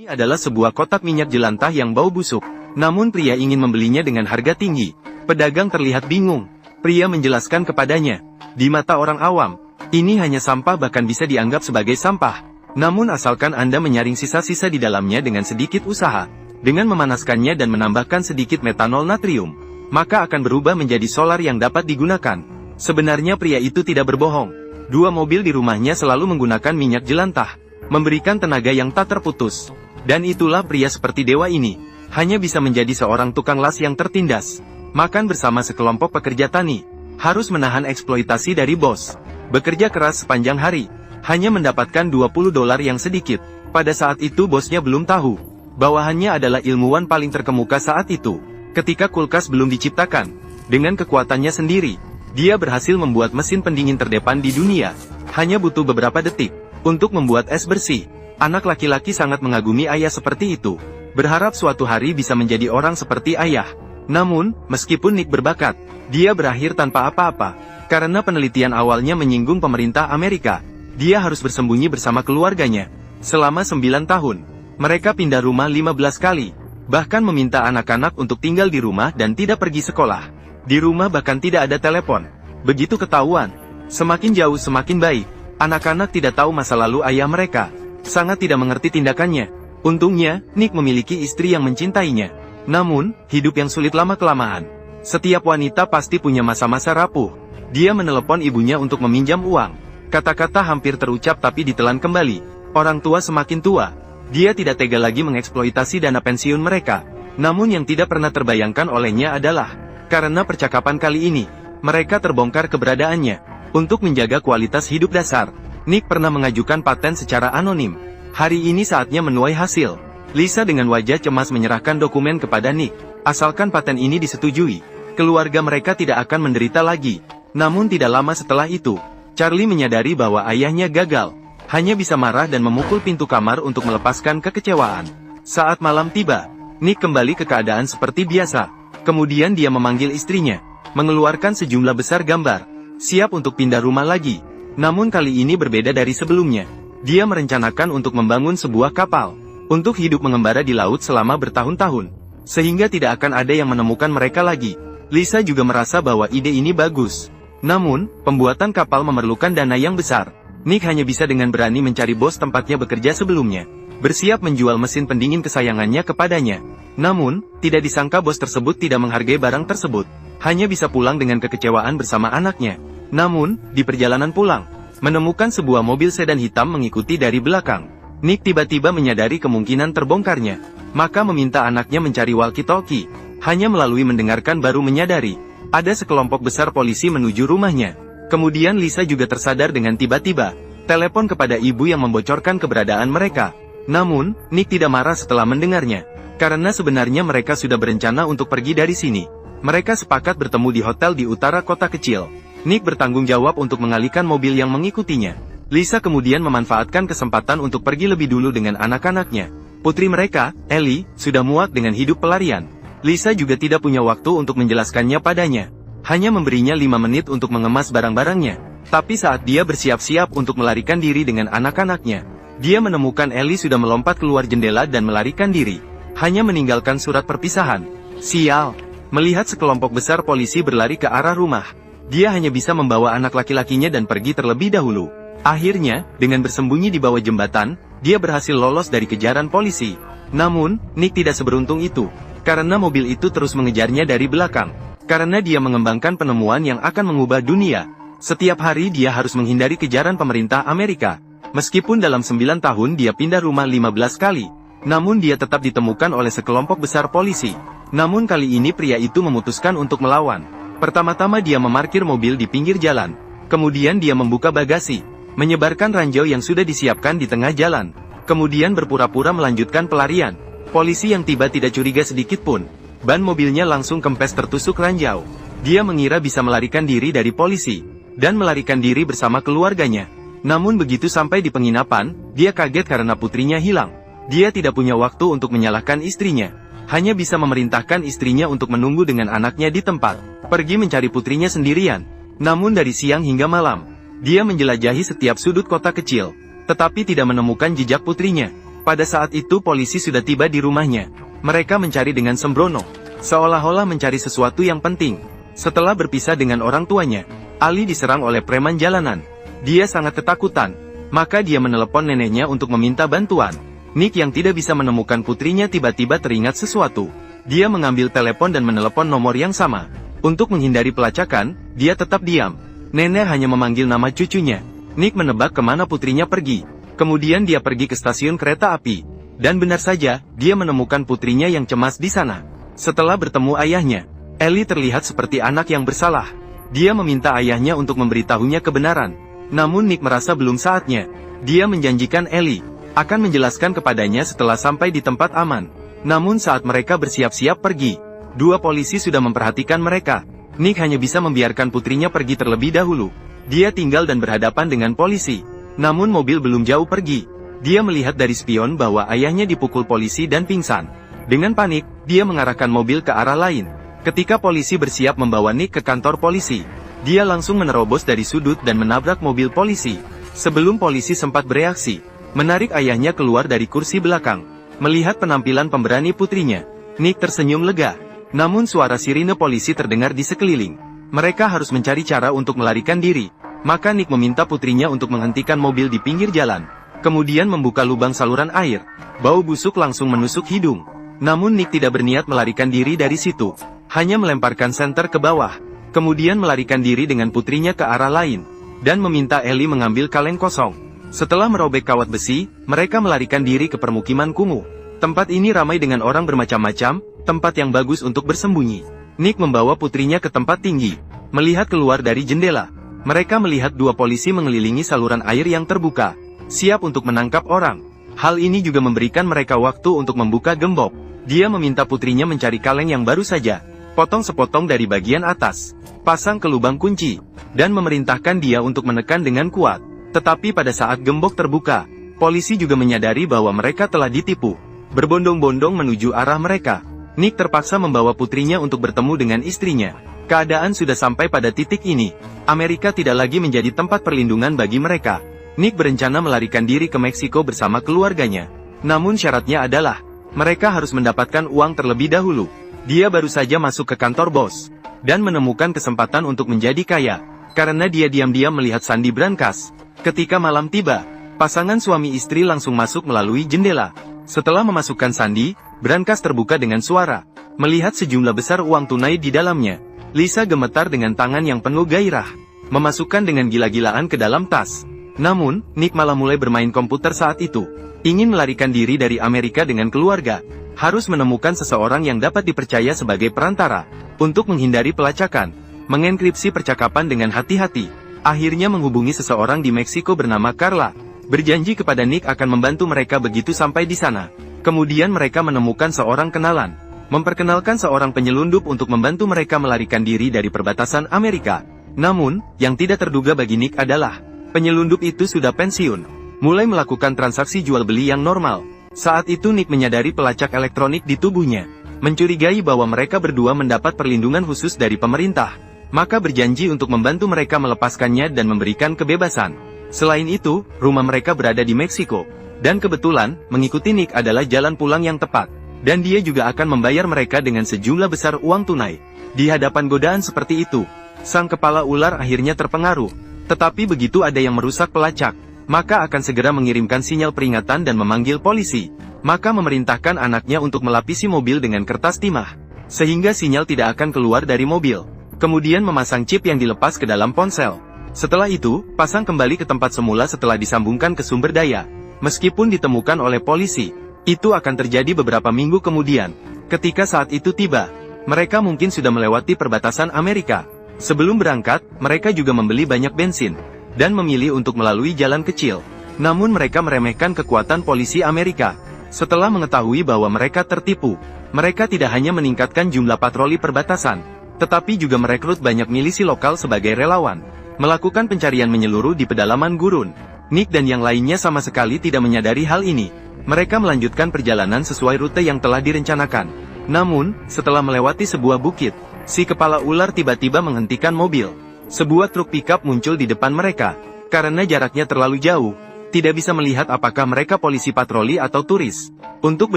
adalah sebuah kotak minyak jelantah yang bau busuk. Namun pria ingin membelinya dengan harga tinggi. Pedagang terlihat bingung. Pria menjelaskan kepadanya, di mata orang awam, ini hanya sampah, bahkan bisa dianggap sebagai sampah. Namun asalkan Anda menyaring sisa-sisa di dalamnya dengan sedikit usaha, dengan memanaskannya dan menambahkan sedikit metanol natrium, maka akan berubah menjadi solar yang dapat digunakan. Sebenarnya pria itu tidak berbohong. 2 mobil di rumahnya selalu menggunakan minyak jelantah, memberikan tenaga yang tak terputus. Dan itulah pria seperti dewa ini, hanya bisa menjadi seorang tukang las yang tertindas. Makan bersama sekelompok pekerja tani, harus menahan eksploitasi dari bos. Bekerja keras sepanjang hari, hanya mendapatkan $20 yang sedikit. Pada saat itu bosnya belum tahu, bawahannya adalah ilmuwan paling terkemuka saat itu. Ketika kulkas belum diciptakan, dengan kekuatannya sendiri, dia berhasil membuat mesin pendingin terdepan di dunia. Hanya butuh beberapa detik, untuk membuat es bersih. Anak laki-laki sangat mengagumi ayah seperti itu. Berharap suatu hari bisa menjadi orang seperti ayah. Namun, meskipun Nick berbakat, dia berakhir tanpa apa-apa. Karena penelitian awalnya menyinggung pemerintah Amerika, dia harus bersembunyi bersama keluarganya. Selama 9 tahun, mereka pindah rumah 15 kali. Bahkan meminta anak-anak untuk tinggal di rumah dan tidak pergi sekolah. Di rumah bahkan tidak ada telepon. Begitu ketahuan, semakin jauh semakin baik. Anak-anak tidak tahu masa lalu ayah mereka. Sangat tidak mengerti tindakannya. Untungnya, Nick memiliki istri yang mencintainya. Namun, hidup yang sulit lama-kelamaan. Setiap wanita pasti punya masa-masa rapuh. Dia menelepon ibunya untuk meminjam uang. Kata-kata hampir terucap tapi ditelan kembali. Orang tua semakin tua. Dia tidak tega lagi mengeksploitasi dana pensiun mereka. Namun yang tidak pernah terbayangkan olehnya adalah, karena percakapan kali ini, mereka terbongkar keberadaannya. Untuk menjaga kualitas hidup dasar, Nick pernah mengajukan paten secara anonim. Hari ini saatnya menuai hasil. Lisa dengan wajah cemas menyerahkan dokumen kepada Nick. Asalkan paten ini disetujui, keluarga mereka tidak akan menderita lagi. Namun tidak lama setelah itu, Charlie menyadari bahwa ayahnya gagal. Hanya bisa marah dan memukul pintu kamar untuk melepaskan kekecewaan. Saat malam tiba, Nick kembali ke keadaan seperti biasa. Kemudian dia memanggil istrinya, mengeluarkan sejumlah besar gambar, siap untuk pindah rumah lagi. Namun kali ini berbeda dari sebelumnya. Dia merencanakan untuk membangun sebuah kapal, untuk hidup mengembara di laut selama bertahun-tahun, sehingga tidak akan ada yang menemukan mereka lagi. Lisa juga merasa bahwa ide ini bagus. Namun, pembuatan kapal memerlukan dana yang besar. Nick hanya bisa dengan berani mencari bos tempatnya bekerja sebelumnya, bersiap menjual mesin pendingin kesayangannya kepadanya. Namun, tidak disangka bos tersebut tidak menghargai barang tersebut. Hanya bisa pulang dengan kekecewaan bersama anaknya. Namun, di perjalanan pulang, menemukan sebuah mobil sedan hitam mengikuti dari belakang. Nick tiba-tiba menyadari kemungkinan terbongkarnya, maka meminta anaknya mencari walkie-talkie. Hanya melalui mendengarkan baru menyadari, ada sekelompok besar polisi menuju rumahnya. Kemudian Lisa juga tersadar dengan tiba-tiba, telepon kepada ibu yang membocorkan keberadaan mereka. Namun, Nick tidak marah setelah mendengarnya, karena sebenarnya mereka sudah berencana untuk pergi dari sini. Mereka sepakat bertemu di hotel di utara kota kecil. Nick bertanggung jawab untuk mengalihkan mobil yang mengikutinya. Lisa kemudian memanfaatkan kesempatan untuk pergi lebih dulu dengan anak-anaknya. Putri mereka, Ellie, sudah muak dengan hidup pelarian. Lisa juga tidak punya waktu untuk menjelaskannya padanya. Hanya memberinya 5 menit untuk mengemas barang-barangnya. Tapi saat dia bersiap-siap untuk melarikan diri dengan anak-anaknya, dia menemukan Ellie sudah melompat keluar jendela dan melarikan diri. Hanya meninggalkan surat perpisahan. Sial! Melihat sekelompok besar polisi berlari ke arah rumah, dia hanya bisa membawa anak laki-lakinya dan pergi terlebih dahulu. Akhirnya, dengan bersembunyi di bawah jembatan, dia berhasil lolos dari kejaran polisi. Namun, Nick tidak seberuntung itu, karena mobil itu terus mengejarnya dari belakang. Karena dia mengembangkan penemuan yang akan mengubah dunia. Setiap hari dia harus menghindari kejaran pemerintah Amerika. Meskipun dalam 9 tahun dia pindah rumah 15 kali, namun dia tetap ditemukan oleh sekelompok besar polisi. Namun kali ini pria itu memutuskan untuk melawan. Pertama-tama dia memarkir mobil di pinggir jalan. Kemudian dia membuka bagasi, menyebarkan ranjau yang sudah disiapkan di tengah jalan. Kemudian berpura-pura melanjutkan pelarian. Polisi yang tiba tidak curiga sedikit pun. Ban mobilnya langsung kempes tertusuk ranjau. Dia mengira bisa melarikan diri dari polisi, dan melarikan diri bersama keluarganya. Namun begitu sampai di penginapan, dia kaget karena putrinya hilang. Dia tidak punya waktu untuk menyalahkan istrinya. Hanya bisa memerintahkan istrinya untuk menunggu dengan anaknya di tempat. Pergi mencari putrinya sendirian. Namun dari siang hingga malam, dia menjelajahi setiap sudut kota kecil, tetapi tidak menemukan jejak putrinya. Pada saat itu polisi sudah tiba di rumahnya. Mereka mencari dengan sembrono, seolah-olah mencari sesuatu yang penting. Setelah berpisah dengan orang tuanya, Ali diserang oleh preman jalanan. Dia sangat ketakutan, maka dia menelepon neneknya untuk meminta bantuan. Nick yang tidak bisa menemukan putrinya tiba-tiba teringat sesuatu. Dia mengambil telepon dan menelepon nomor yang sama. Untuk menghindari pelacakan, dia tetap diam. Nenek hanya memanggil nama cucunya. Nick menebak kemana putrinya pergi. Kemudian dia pergi ke stasiun kereta api. Dan benar saja, dia menemukan putrinya yang cemas di sana. Setelah bertemu ayahnya, Ellie terlihat seperti anak yang bersalah. Dia meminta ayahnya untuk memberitahunya kebenaran. Namun Nick merasa belum saatnya. Dia menjanjikan Ellie akan menjelaskan kepadanya setelah sampai di tempat aman. Namun saat mereka bersiap-siap pergi, dua polisi sudah memperhatikan mereka. Nick hanya bisa membiarkan putrinya pergi terlebih dahulu. Dia tinggal dan berhadapan dengan polisi. Namun mobil belum jauh pergi. Dia melihat dari spion bahwa ayahnya dipukul polisi dan pingsan. Dengan panik, dia mengarahkan mobil ke arah lain. Ketika polisi bersiap membawa Nick ke kantor polisi, dia langsung menerobos dari sudut dan menabrak mobil polisi. Sebelum polisi sempat bereaksi, menarik ayahnya keluar dari kursi belakang. Melihat penampilan pemberani putrinya, Nick tersenyum lega. Namun suara sirine polisi terdengar di sekeliling. Mereka harus mencari cara untuk melarikan diri. Maka Nick meminta putrinya untuk menghentikan mobil di pinggir jalan. Kemudian membuka lubang saluran air. Bau busuk langsung menusuk hidung. Namun Nick tidak berniat melarikan diri dari situ. Hanya melemparkan senter ke bawah. Kemudian melarikan diri dengan putrinya ke arah lain. Dan meminta Ellie mengambil kaleng kosong. Setelah merobek kawat besi, mereka melarikan diri ke permukiman kumuh. Tempat ini ramai dengan orang bermacam-macam, tempat yang bagus untuk bersembunyi. Nick membawa putrinya ke tempat tinggi. Melihat keluar dari jendela, mereka melihat dua polisi mengelilingi saluran air yang terbuka, siap untuk menangkap orang. Hal ini juga memberikan mereka waktu untuk membuka gembok. Dia meminta putrinya mencari kaleng yang baru saja, potong sepotong dari bagian atas, pasang ke lubang kunci, dan memerintahkan dia untuk menekan dengan kuat. Tetapi pada saat gembok terbuka, polisi juga menyadari bahwa mereka telah ditipu. Berbondong-bondong menuju arah mereka. Nick terpaksa membawa putrinya untuk bertemu dengan istrinya. Keadaan sudah sampai pada titik ini. Amerika tidak lagi menjadi tempat perlindungan bagi mereka. Nick berencana melarikan diri ke Meksiko bersama keluarganya. Namun syaratnya adalah, mereka harus mendapatkan uang terlebih dahulu. Dia baru saja masuk ke kantor bos, dan menemukan kesempatan untuk menjadi kaya, karena dia diam-diam melihat Sandy Brankas. Ketika malam tiba, pasangan suami istri langsung masuk melalui jendela. Setelah memasukkan Sandy, brankas terbuka dengan suara. Melihat sejumlah besar uang tunai di dalamnya, Lisa gemetar dengan tangan yang penuh gairah, memasukkan dengan gila-gilaan ke dalam tas. Namun, Nick malah mulai bermain komputer saat itu. Ingin melarikan diri dari Amerika dengan keluarga, harus menemukan seseorang yang dapat dipercaya sebagai perantara, untuk menghindari pelacakan, mengenkripsi percakapan dengan hati-hati. Akhirnya menghubungi seseorang di Meksiko bernama Carla, berjanji kepada Nick akan membantu mereka begitu sampai di sana. Kemudian mereka menemukan seorang kenalan, memperkenalkan seorang penyelundup untuk membantu mereka melarikan diri dari perbatasan Amerika. Namun, yang tidak terduga bagi Nick adalah, penyelundup itu sudah pensiun, mulai melakukan transaksi jual-beli yang normal. Saat itu Nick menyadari pelacak elektronik di tubuhnya, mencurigai bahwa mereka berdua mendapat perlindungan khusus dari pemerintah. Maka berjanji untuk membantu mereka melepaskannya dan memberikan kebebasan. Selain itu, rumah mereka berada di Meksiko. Dan kebetulan, mengikuti Nick adalah jalan pulang yang tepat. Dan dia juga akan membayar mereka dengan sejumlah besar uang tunai. Di hadapan godaan seperti itu, sang kepala ular akhirnya terpengaruh. Tetapi begitu ada yang merusak pelacak, maka akan segera mengirimkan sinyal peringatan dan memanggil polisi. Maka memerintahkan anaknya untuk melapisi mobil dengan kertas timah, sehingga sinyal tidak akan keluar dari mobil. Kemudian memasang chip yang dilepas ke dalam ponsel. Setelah itu, pasang kembali ke tempat semula setelah disambungkan ke sumber daya. Meskipun ditemukan oleh polisi, itu akan terjadi beberapa minggu kemudian. Ketika saat itu tiba, mereka mungkin sudah melewati perbatasan Amerika. Sebelum berangkat, mereka juga membeli banyak bensin, dan memilih untuk melalui jalan kecil. Namun mereka meremehkan kekuatan polisi Amerika. Setelah mengetahui bahwa mereka tertipu, mereka tidak hanya meningkatkan jumlah patroli perbatasan, tetapi juga merekrut banyak milisi lokal sebagai relawan, melakukan pencarian menyeluruh di pedalaman gurun. Nick dan yang lainnya sama sekali tidak menyadari hal ini. Mereka melanjutkan perjalanan sesuai rute yang telah direncanakan. Namun, setelah melewati sebuah bukit, si kepala ular tiba-tiba menghentikan mobil. Sebuah truk pickup muncul di depan mereka. Karena jaraknya terlalu jauh, Tidak bisa melihat apakah mereka polisi patroli atau turis. Untuk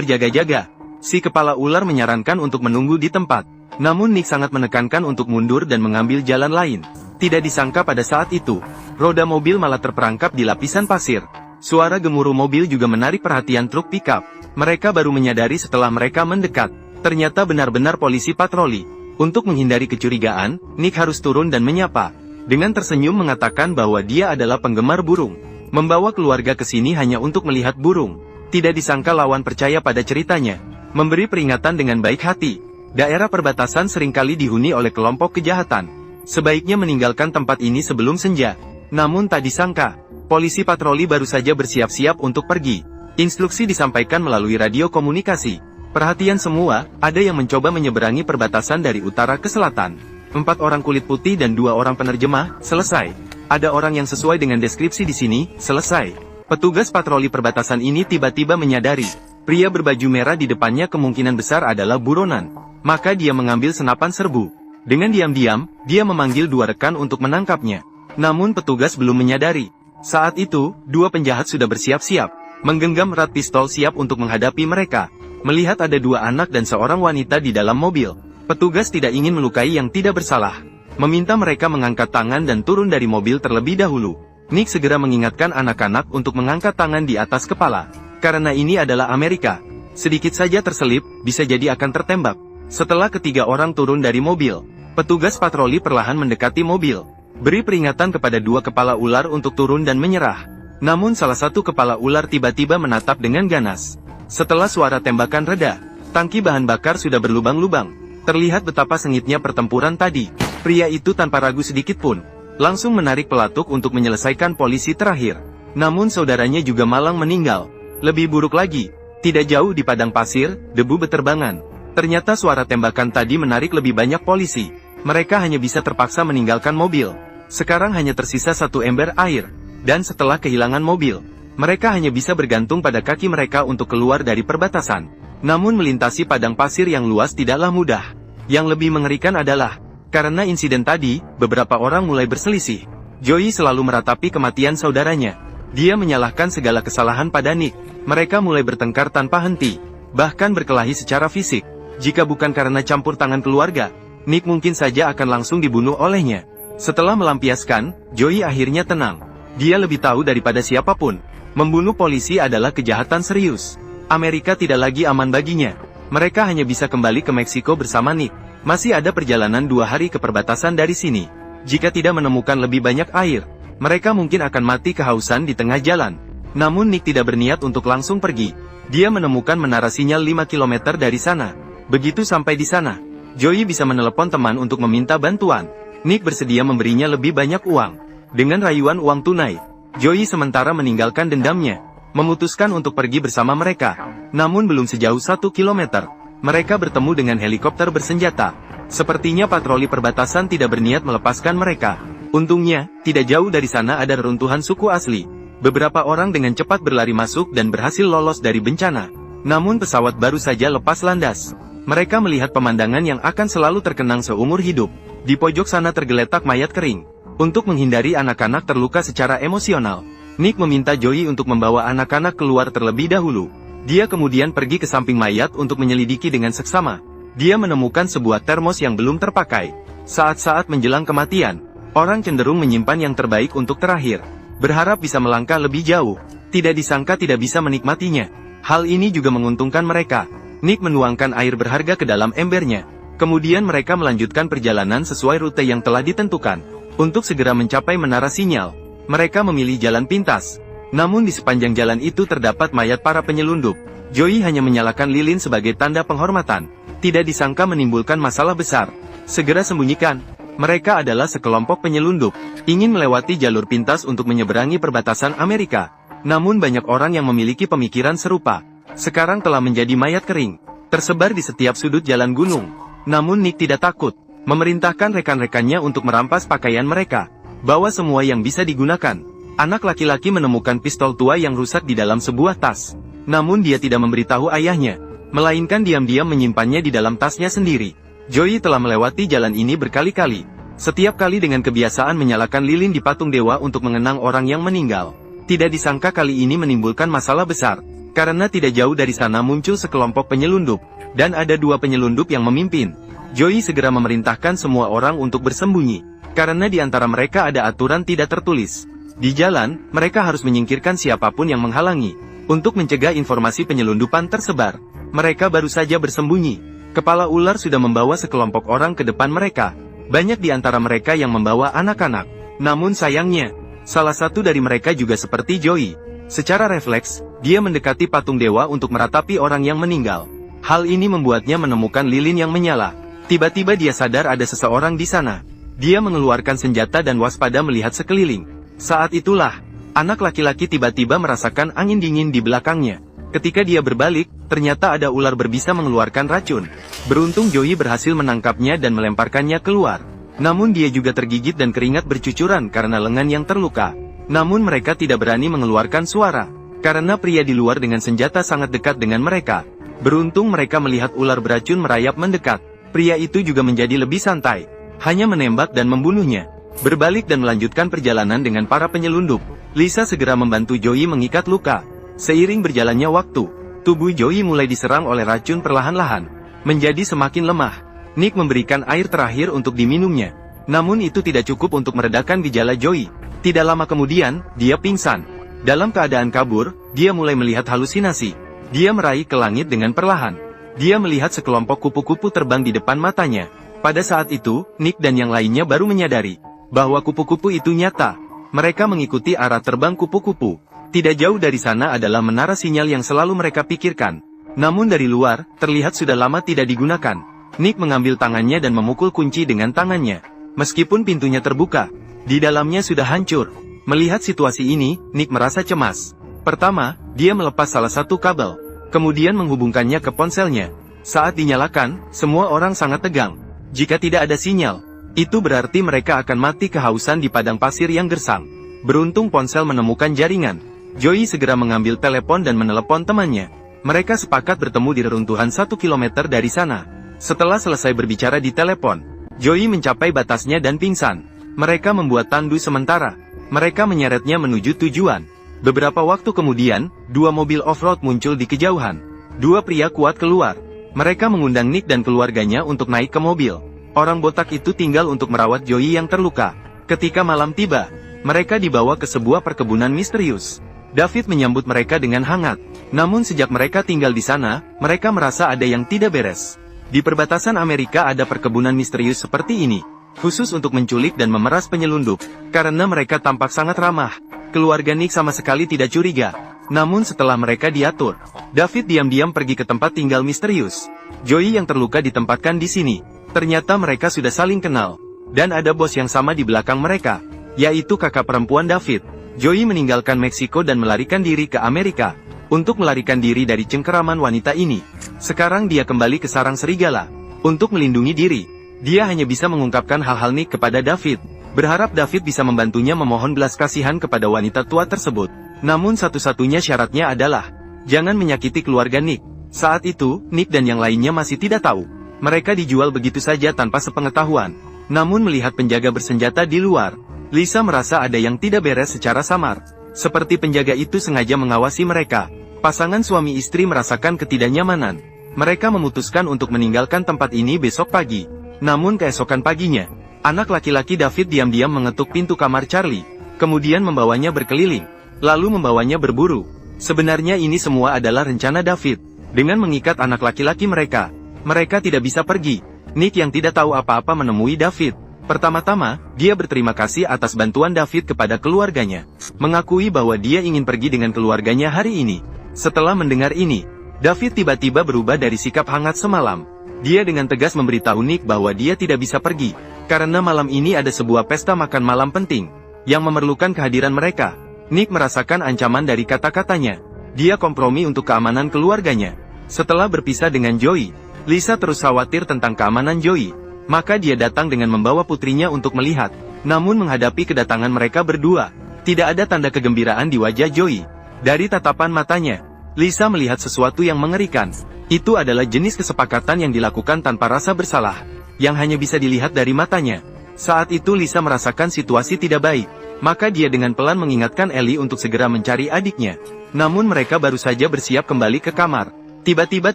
berjaga-jaga, si kepala ular menyarankan untuk menunggu di tempat. Namun Nick sangat menekankan untuk mundur dan mengambil jalan lain. Tidak disangka pada saat itu, roda mobil malah terperangkap di lapisan pasir. Suara gemuruh mobil juga menarik perhatian truk pickup. Mereka baru menyadari setelah mereka mendekat. Ternyata benar-benar polisi patroli. Untuk menghindari kecurigaan, Nick harus turun dan menyapa. Dengan tersenyum mengatakan bahwa dia adalah penggemar burung. Membawa keluarga ke sini hanya untuk melihat burung. Tidak disangka lawan percaya pada ceritanya. Memberi peringatan dengan baik hati. Daerah perbatasan seringkali dihuni oleh kelompok kejahatan. Sebaiknya meninggalkan tempat ini sebelum senja. Namun tak disangka, polisi patroli baru saja bersiap-siap untuk pergi. Instruksi disampaikan melalui radio komunikasi. Perhatian semua, ada yang mencoba menyeberangi perbatasan dari utara ke selatan. 4 orang kulit putih dan 2 orang penerjemah, selesai. Ada orang yang sesuai dengan deskripsi di sini, selesai. Petugas patroli perbatasan ini tiba-tiba menyadari, pria berbaju merah di depannya kemungkinan besar adalah buronan. Maka dia mengambil senapan serbu. Dengan diam-diam, dia memanggil 2 rekan untuk menangkapnya. Namun petugas belum menyadari. Saat itu, 2 penjahat sudah bersiap-siap, menggenggam erat pistol siap untuk menghadapi mereka. Melihat ada 2 anak dan seorang wanita di dalam mobil, petugas tidak ingin melukai yang tidak bersalah. Meminta mereka mengangkat tangan dan turun dari mobil terlebih dahulu. Nick segera mengingatkan anak-anak untuk mengangkat tangan di atas kepala. Karena ini adalah Amerika. Sedikit saja terselip, bisa jadi akan tertembak. Setelah ketiga orang turun dari mobil, petugas patroli perlahan mendekati mobil. Beri peringatan kepada 2 kepala ular untuk turun dan menyerah. Namun salah satu kepala ular tiba-tiba menatap dengan ganas. Setelah suara tembakan reda, tangki bahan bakar sudah berlubang-lubang. Terlihat betapa sengitnya pertempuran tadi. Pria itu tanpa ragu sedikit pun, langsung menarik pelatuk untuk menyelesaikan polisi terakhir. Namun saudaranya juga malang meninggal. Lebih buruk lagi, tidak jauh di padang pasir, debu beterbangan. Ternyata suara tembakan tadi menarik lebih banyak polisi. Mereka hanya bisa terpaksa meninggalkan mobil. Sekarang hanya tersisa 1 ember air. Dan setelah kehilangan mobil, mereka hanya bisa bergantung pada kaki mereka untuk keluar dari perbatasan. Namun melintasi padang pasir yang luas tidaklah mudah. Yang lebih mengerikan adalah, karena insiden tadi, beberapa orang mulai berselisih. Joey selalu meratapi kematian saudaranya. Dia menyalahkan segala kesalahan pada Nick. Mereka mulai bertengkar tanpa henti, bahkan berkelahi secara fisik. Jika bukan karena campur tangan keluarga, Nick mungkin saja akan langsung dibunuh olehnya. Setelah melampiaskan, Joey akhirnya tenang. Dia lebih tahu daripada siapapun. Membunuh polisi adalah kejahatan serius. Amerika tidak lagi aman baginya. Mereka hanya bisa kembali ke Meksiko bersama Nick. Masih ada perjalanan 2 hari ke perbatasan dari sini. Jika tidak menemukan lebih banyak air, mereka mungkin akan mati kehausan di tengah jalan. Namun Nick tidak berniat untuk langsung pergi. Dia menemukan menara sinyal 5 km dari sana. Begitu sampai di sana, Joey bisa menelepon teman untuk meminta bantuan. Nick bersedia memberinya lebih banyak uang. Dengan rayuan uang tunai, Joey sementara meninggalkan dendamnya, memutuskan untuk pergi bersama mereka. Namun belum sejauh 1 kilometer, mereka bertemu dengan helikopter bersenjata. Sepertinya patroli perbatasan tidak berniat melepaskan mereka. Untungnya, tidak jauh dari sana ada reruntuhan suku asli. Beberapa orang dengan cepat berlari masuk dan berhasil lolos dari bencana. Namun pesawat baru saja lepas landas. Mereka melihat pemandangan yang akan selalu terkenang seumur hidup. Di pojok sana tergeletak mayat kering. Untuk menghindari anak-anak terluka secara emosional, Nick meminta Joey untuk membawa anak-anak keluar terlebih dahulu. Dia kemudian pergi ke samping mayat untuk menyelidiki dengan seksama. Dia menemukan sebuah termos yang belum terpakai. Saat-saat menjelang kematian, orang cenderung menyimpan yang terbaik untuk terakhir. Berharap bisa melangkah lebih jauh. Tidak disangka tidak bisa menikmatinya. Hal ini juga menguntungkan mereka. Nick menuangkan air berharga ke dalam embernya. Kemudian mereka melanjutkan perjalanan sesuai rute yang telah ditentukan. Untuk segera mencapai menara sinyal, mereka memilih jalan pintas. Namun di sepanjang jalan itu terdapat mayat para penyelundup. Joey hanya menyalakan lilin sebagai tanda penghormatan. Tidak disangka menimbulkan masalah besar. Segera sembunyikan. Mereka adalah sekelompok penyelundup, ingin melewati jalur pintas untuk menyeberangi perbatasan Amerika. Namun banyak orang yang memiliki pemikiran serupa. Sekarang telah menjadi mayat kering, tersebar di setiap sudut jalan gunung. Namun Nick tidak takut. Memerintahkan rekan-rekannya untuk merampas pakaian mereka. Bawa semua yang bisa digunakan. Anak laki-laki menemukan pistol tua yang rusak di dalam sebuah tas. Namun dia tidak memberitahu ayahnya, melainkan diam-diam menyimpannya di dalam tasnya sendiri. Joey telah melewati jalan ini berkali-kali. Setiap kali dengan kebiasaan menyalakan lilin di patung dewa untuk mengenang orang yang meninggal. Tidak disangka kali ini menimbulkan masalah besar, karena tidak jauh dari sana muncul sekelompok penyelundup, dan ada 2 penyelundup yang memimpin. Joey segera memerintahkan semua orang untuk bersembunyi, karena di antara mereka ada aturan tidak tertulis. Di jalan, mereka harus menyingkirkan siapapun yang menghalangi. Untuk mencegah informasi penyelundupan tersebar, mereka baru saja bersembunyi. Kepala ular sudah membawa sekelompok orang ke depan mereka. Banyak di antara mereka yang membawa anak-anak. Namun sayangnya, salah satu dari mereka juga seperti Joey. Secara refleks, dia mendekati patung dewa untuk meratapi orang yang meninggal. Hal ini membuatnya menemukan lilin yang menyala. Tiba-tiba dia sadar ada seseorang di sana. Dia mengeluarkan senjata dan waspada melihat sekeliling. Saat itulah, anak laki-laki tiba-tiba merasakan angin dingin di belakangnya. Ketika dia berbalik, ternyata ada ular berbisa mengeluarkan racun. Beruntung Joey berhasil menangkapnya dan melemparkannya keluar. Namun dia juga tergigit dan keringat bercucuran karena lengan yang terluka. Namun mereka tidak berani mengeluarkan suara, karena pria di luar dengan senjata sangat dekat dengan mereka. Beruntung mereka melihat ular beracun merayap mendekat. Pria itu juga menjadi lebih santai, hanya menembak dan membunuhnya. Berbalik dan melanjutkan perjalanan dengan para penyelundup, Lisa segera membantu Joey mengikat luka. Seiring berjalannya waktu, tubuh Joey mulai diserang oleh racun perlahan-lahan, menjadi semakin lemah. Nick memberikan air terakhir untuk diminumnya. Namun itu tidak cukup untuk meredakan gejala Joey. Tidak lama kemudian, dia pingsan. Dalam keadaan kabur, dia mulai melihat halusinasi. Dia meraih ke langit dengan perlahan. Dia melihat sekelompok kupu-kupu terbang di depan matanya. Pada saat itu, Nick dan yang lainnya baru menyadari bahwa kupu-kupu itu nyata. Mereka mengikuti arah terbang kupu-kupu. Tidak jauh dari sana adalah menara sinyal yang selalu mereka pikirkan. Namun dari luar, terlihat sudah lama tidak digunakan. Nick mengambil tangannya dan memukul kunci dengan tangannya. Meskipun pintunya terbuka, di dalamnya sudah hancur. Melihat situasi ini, Nick merasa cemas. Pertama, dia melepas salah satu kabel, kemudian menghubungkannya ke ponselnya. Saat dinyalakan, semua orang sangat tegang. Jika tidak ada sinyal, itu berarti mereka akan mati kehausan di padang pasir yang gersang. Beruntung ponsel menemukan jaringan. Joey segera mengambil telepon dan menelepon temannya. Mereka sepakat bertemu di reruntuhan 1 kilometer dari sana. Setelah selesai berbicara di telepon, Joey mencapai batasnya dan pingsan. Mereka membuat tandu sementara. Mereka menyeretnya menuju tujuan. Beberapa waktu kemudian, 2 mobil off-road muncul di kejauhan. 2 pria kuat keluar. Mereka mengundang Nick dan keluarganya untuk naik ke mobil. Orang botak itu tinggal untuk merawat Joey yang terluka. Ketika malam tiba, mereka dibawa ke sebuah perkebunan misterius. David menyambut mereka dengan hangat. Namun sejak mereka tinggal di sana, mereka merasa ada yang tidak beres. Di perbatasan Amerika ada perkebunan misterius seperti ini, khusus untuk menculik dan memeras penyelundup. Karena mereka tampak sangat ramah, keluarga Nick sama sekali tidak curiga. Namun setelah mereka diatur, David diam-diam pergi ke tempat tinggal misterius. Joey yang terluka ditempatkan di sini. Ternyata mereka sudah saling kenal. Dan ada bos yang sama di belakang mereka, yaitu kakak perempuan David. Joey meninggalkan Meksiko dan melarikan diri ke Amerika, untuk melarikan diri dari cengkeraman wanita ini. Sekarang dia kembali ke sarang serigala, untuk melindungi diri. Dia hanya bisa mengungkapkan hal-hal Nick kepada David, berharap David bisa membantunya memohon belas kasihan kepada wanita tua tersebut. Namun satu-satunya syaratnya adalah, jangan menyakiti keluarga Nick. Saat itu, Nick dan yang lainnya masih tidak tahu. Mereka dijual begitu saja tanpa sepengetahuan. Namun melihat penjaga bersenjata di luar, Lisa merasa ada yang tidak beres secara samar. Seperti penjaga itu sengaja mengawasi mereka. Pasangan suami istri merasakan ketidaknyamanan. Mereka memutuskan untuk meninggalkan tempat ini besok pagi. Namun keesokan paginya, anak laki-laki David diam-diam mengetuk pintu kamar Charlie, kemudian membawanya berkeliling, lalu membawanya berburu. Sebenarnya ini semua adalah rencana David. Dengan mengikat anak laki-laki mereka, mereka tidak bisa pergi. Nick yang tidak tahu apa-apa menemui David. Pertama-tama, dia berterima kasih atas bantuan David kepada keluarganya, mengakui bahwa dia ingin pergi dengan keluarganya hari ini. Setelah mendengar ini, David tiba-tiba berubah dari sikap hangat semalam. Dia dengan tegas memberitahu Nick bahwa dia tidak bisa pergi, karena malam ini ada sebuah pesta makan malam penting, yang memerlukan kehadiran mereka. Nick merasakan ancaman dari kata-katanya. Dia kompromi untuk keamanan keluarganya. Setelah berpisah dengan Joey, Lisa terus khawatir tentang keamanan Joey. Maka dia datang dengan membawa putrinya untuk melihat. Namun menghadapi kedatangan mereka berdua, tidak ada tanda kegembiraan di wajah Joey. Dari tatapan matanya, Lisa melihat sesuatu yang mengerikan. Itu adalah jenis kesepakatan yang dilakukan tanpa rasa bersalah, yang hanya bisa dilihat dari matanya. Saat itu Lisa merasakan situasi tidak baik. Maka dia dengan pelan mengingatkan Ellie untuk segera mencari adiknya. Namun mereka baru saja bersiap kembali ke kamar. Tiba-tiba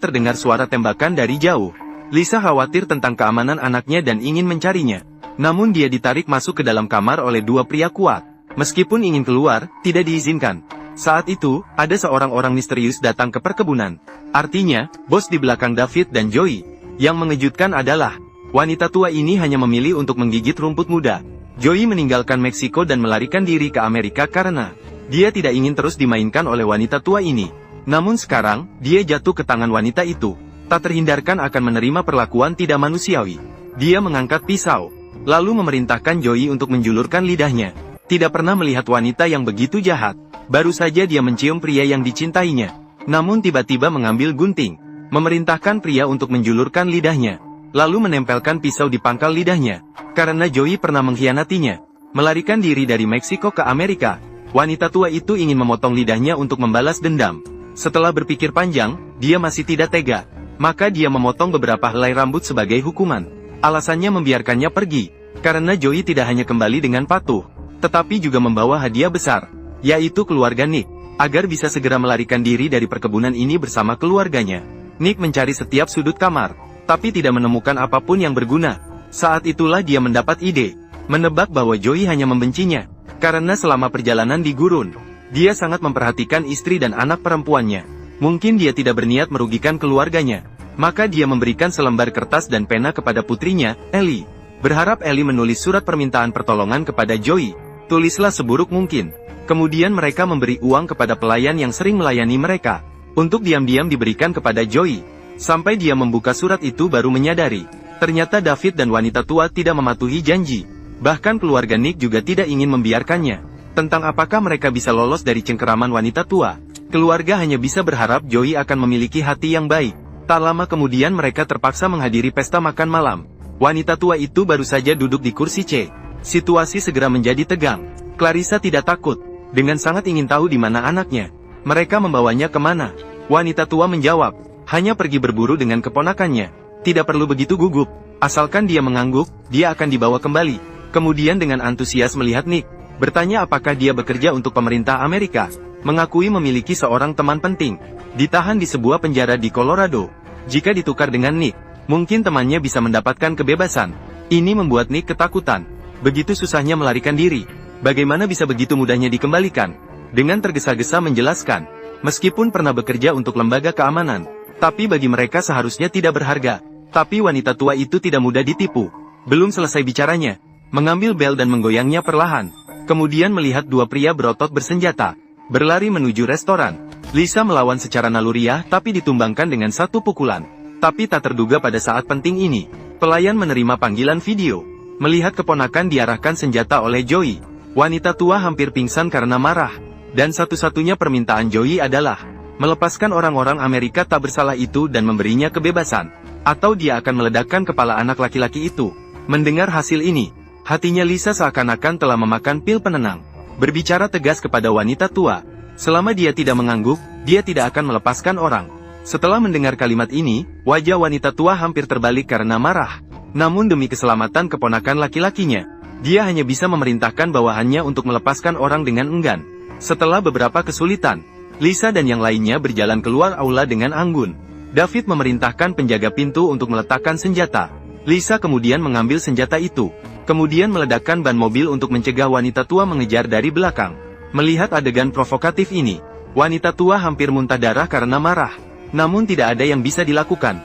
terdengar suara tembakan dari jauh. Lisa khawatir tentang keamanan anaknya dan ingin mencarinya. Namun dia ditarik masuk ke dalam kamar oleh dua pria kuat. Meskipun ingin keluar, tidak diizinkan. Saat itu, ada seorang orang misterius datang ke perkebunan. Artinya, bos di belakang David dan Joey. Yang mengejutkan adalah, wanita tua ini hanya memilih untuk menggigit rumput muda. Joey meninggalkan Meksiko dan melarikan diri ke Amerika karena dia tidak ingin terus dimainkan oleh wanita tua ini. Namun sekarang, dia jatuh ke tangan wanita itu. Tak terhindarkan akan menerima perlakuan tidak manusiawi. Dia mengangkat pisau, lalu memerintahkan Joey untuk menjulurkan lidahnya. Tidak pernah melihat wanita yang begitu jahat. Baru saja dia mencium pria yang dicintainya. Namun tiba-tiba mengambil gunting, memerintahkan pria untuk menjulurkan lidahnya, lalu menempelkan pisau di pangkal lidahnya. Karena Joey pernah mengkhianatinya, melarikan diri dari Meksiko ke Amerika, wanita tua itu ingin memotong lidahnya untuk membalas dendam. Setelah berpikir panjang, dia masih tidak tega. Maka dia memotong beberapa helai rambut sebagai hukuman. Alasannya membiarkannya pergi, karena Joey tidak hanya kembali dengan patuh, tetapi juga membawa hadiah besar, yaitu keluarga Nick, agar bisa segera melarikan diri dari perkebunan ini bersama keluarganya. Nick mencari setiap sudut kamar, tapi tidak menemukan apapun yang berguna. Saat itulah dia mendapat ide, menebak bahwa Joey hanya membencinya, karena selama perjalanan di gurun, dia sangat memperhatikan istri dan anak perempuannya. Mungkin dia tidak berniat merugikan keluarganya. Maka dia memberikan selembar kertas dan pena kepada putrinya, Ellie. Berharap Ellie menulis surat permintaan pertolongan kepada Joey. Tulislah seburuk mungkin. Kemudian mereka memberi uang kepada pelayan yang sering melayani mereka, untuk diam-diam diberikan kepada Joey. Sampai dia membuka surat itu baru menyadari, ternyata David dan wanita tua tidak mematuhi janji. Bahkan keluarga Nick juga tidak ingin membiarkannya. Tentang apakah mereka bisa lolos dari cengkeraman wanita tua, keluarga hanya bisa berharap Joey akan memiliki hati yang baik. Tak lama kemudian mereka terpaksa menghadiri pesta makan malam. Wanita tua itu baru saja duduk di kursi C. Situasi segera menjadi tegang. Clarissa tidak takut. Dengan sangat ingin tahu di mana anaknya. Mereka membawanya kemana? Wanita tua menjawab, hanya pergi berburu dengan keponakannya. Tidak perlu begitu gugup. Asalkan dia mengangguk, dia akan dibawa kembali. Kemudian dengan antusias melihat Nick, bertanya apakah dia bekerja untuk pemerintah Amerika. Mengakui memiliki seorang teman penting, ditahan di sebuah penjara di Colorado. Jika ditukar dengan Nick, mungkin temannya bisa mendapatkan kebebasan. Ini membuat Nick ketakutan. Begitu susahnya melarikan diri, bagaimana bisa begitu mudahnya dikembalikan? Dengan tergesa-gesa menjelaskan, meskipun pernah bekerja untuk lembaga keamanan, tapi bagi mereka seharusnya tidak berharga. Tapi wanita tua itu tidak mudah ditipu. Belum selesai bicaranya, mengambil bel dan menggoyangnya perlahan. Kemudian melihat dua pria berotot bersenjata berlari menuju restoran. Lisa melawan secara naluriah tapi ditumbangkan dengan satu pukulan. Tapi tak terduga pada saat penting ini, pelayan menerima panggilan video. Melihat keponakan diarahkan senjata oleh Joey, wanita tua hampir pingsan karena marah. Dan satu-satunya permintaan Joey adalah melepaskan orang-orang Amerika tak bersalah itu dan memberinya kebebasan, atau dia akan meledakkan kepala anak laki-laki itu. Mendengar hasil ini, hatinya Lisa seakan-akan telah memakan pil penenang. Berbicara tegas kepada wanita tua, selama dia tidak mengangguk, dia tidak akan melepaskan orang. Setelah mendengar kalimat ini, wajah wanita tua hampir terbalik karena marah. Namun demi keselamatan keponakan laki-lakinya, dia hanya bisa memerintahkan bawahannya untuk melepaskan orang dengan enggan. Setelah beberapa kesulitan, Lisa dan yang lainnya berjalan keluar aula dengan anggun. David memerintahkan penjaga pintu untuk meletakkan senjata. Lisa kemudian mengambil senjata itu, kemudian meledakkan ban mobil untuk mencegah wanita tua mengejar dari belakang. Melihat adegan provokatif ini, wanita tua hampir muntah darah karena marah. Namun tidak ada yang bisa dilakukan.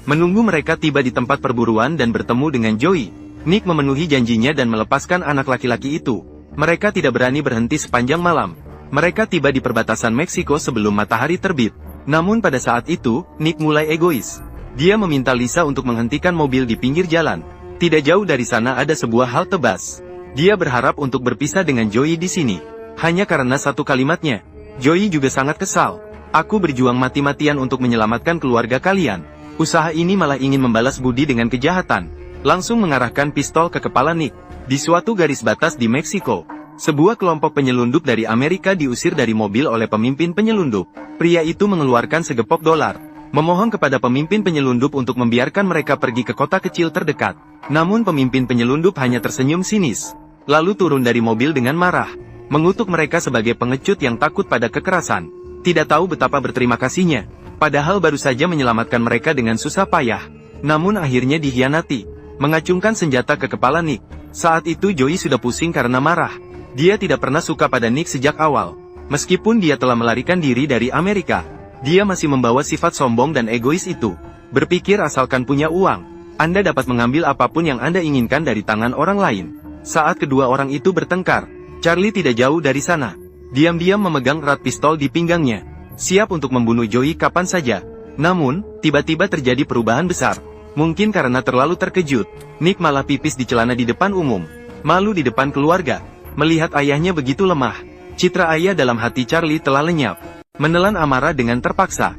Menunggu mereka tiba di tempat perburuan dan bertemu dengan Joey, Nick memenuhi janjinya dan melepaskan anak laki-laki itu. Mereka tidak berani berhenti sepanjang malam. Mereka tiba di perbatasan Meksiko sebelum matahari terbit. Namun pada saat itu, Nick mulai egois. Dia meminta Lisa untuk menghentikan mobil di pinggir jalan. Tidak jauh dari sana ada sebuah halte bus. Dia berharap untuk berpisah dengan Joey di sini. Hanya karena satu kalimatnya. Joey juga sangat kesal. Aku berjuang mati-matian untuk menyelamatkan keluarga kalian. Usaha ini malah ingin membalas budi dengan kejahatan. Langsung mengarahkan pistol ke kepala Nick. Di suatu garis batas di Meksiko, sebuah kelompok penyelundup dari Amerika diusir dari mobil oleh pemimpin penyelundup. Pria itu mengeluarkan segepok dolar, memohon kepada pemimpin penyelundup untuk membiarkan mereka pergi ke kota kecil terdekat. Namun pemimpin penyelundup hanya tersenyum sinis. lalu turun dari mobil dengan marah, mengutuk mereka sebagai pengecut yang takut pada kekerasan. Tidak tahu betapa berterima kasihnya, padahal baru saja menyelamatkan mereka dengan susah payah. Namun akhirnya dikhianati. Mengacungkan senjata ke kepala Nick. Saat itu Joey sudah pusing karena marah. Dia tidak pernah suka pada Nick sejak awal. Meskipun dia telah melarikan diri dari Amerika, dia masih membawa sifat sombong dan egois itu. Berpikir asalkan punya uang, Anda dapat mengambil apapun yang Anda inginkan dari tangan orang lain. Saat kedua orang itu bertengkar, Charlie tidak jauh dari sana. Diam-diam memegang erat pistol di pinggangnya, siap untuk membunuh Joey kapan saja. Namun, tiba-tiba terjadi perubahan besar. Mungkin karena terlalu terkejut, Nick malah pipis di celana di depan umum. Malu di depan keluarga. Melihat ayahnya begitu lemah, citra ayah dalam hati Charlie telah lenyap. Menelan amarah dengan terpaksa.